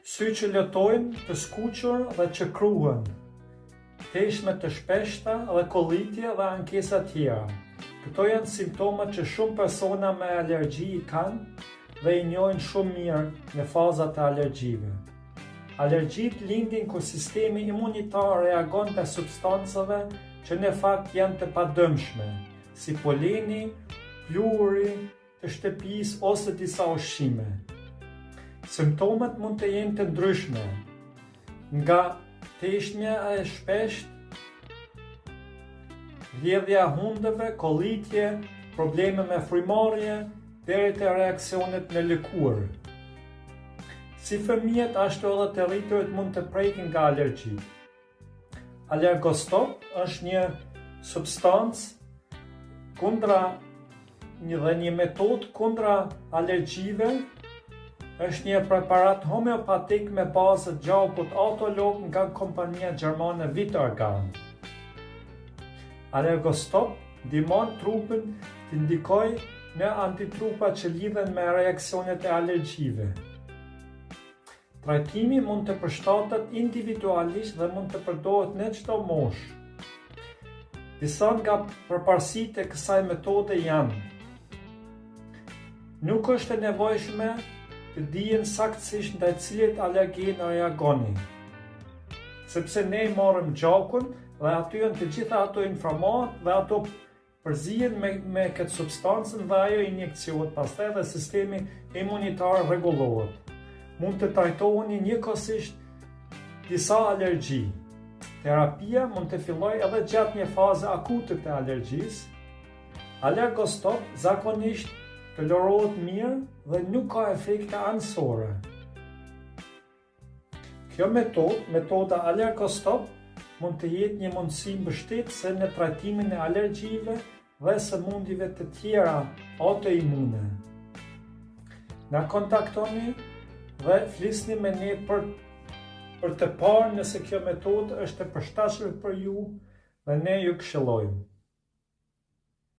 sy që lëtojnë, të skuqur dhe që kruhen, teshme të shpeshta dhe kollitje dhe ankesa tjera. Këto janë simptomat që shumë persona me alergji i kanë dhe i njohin shumë mirë në fazat e alergjive. Alergjit lindin kur sistemi imunitar reagon te substancave që në fakt janë të padëmshme, si poleni, pluhuri, të shtëpisë ose disa ushqime. Simptomat mund të jenë të ndryshme, nga teshtmja e shpesht, vjedhja hundëve, kollitje, probleme me frymërje, deri te reaksionet në lëkurë. Si fëmijët, ashtu edhe të rriturit mund të prekin nga alergji. Allergostop është një substancë kundra një metodë kundra alergjive, është një preparat homeopatik me bazë të gjakut autolog nga kompania gjermane Vitargan. Allergostop ndihmon trupin të ndikojë në antitrupa që lidhen me reaksionet e alergjive. Trajtimi mund të përshtatet individualisht dhe mund të përdoret në çdo moshë. Disa nga përparësitë e kësaj metode janë: nuk është e nevojshme të dijen saktësisht ndaj cilit alergjen reagoni, sepse ne i marrim gjakun dhe aty janë të gjitha ato inflamat dhe ato përzihen me këtë substancën dhe ajo injeksiohet pastaj dhe sistemi imunitar rregullohet. Mund të trajtoheni njëkohësisht disa alergji. Terapia mund të fillojë edhe gjatë një faze akute të alergjisë. Allergostop zakonisht tolerohet mirë dhe nuk ka efekte anësore. Kjo metoda Allergostop, mund të jetë një mundësi mbështetëse në trajtimin e alergjive dhe sëmundjeve të tjera autoimune. Na kontaktoni dhe flisni me ne për të parë nëse kjo metodë është e përshtatshme për ju dhe ne ju këshillojmë.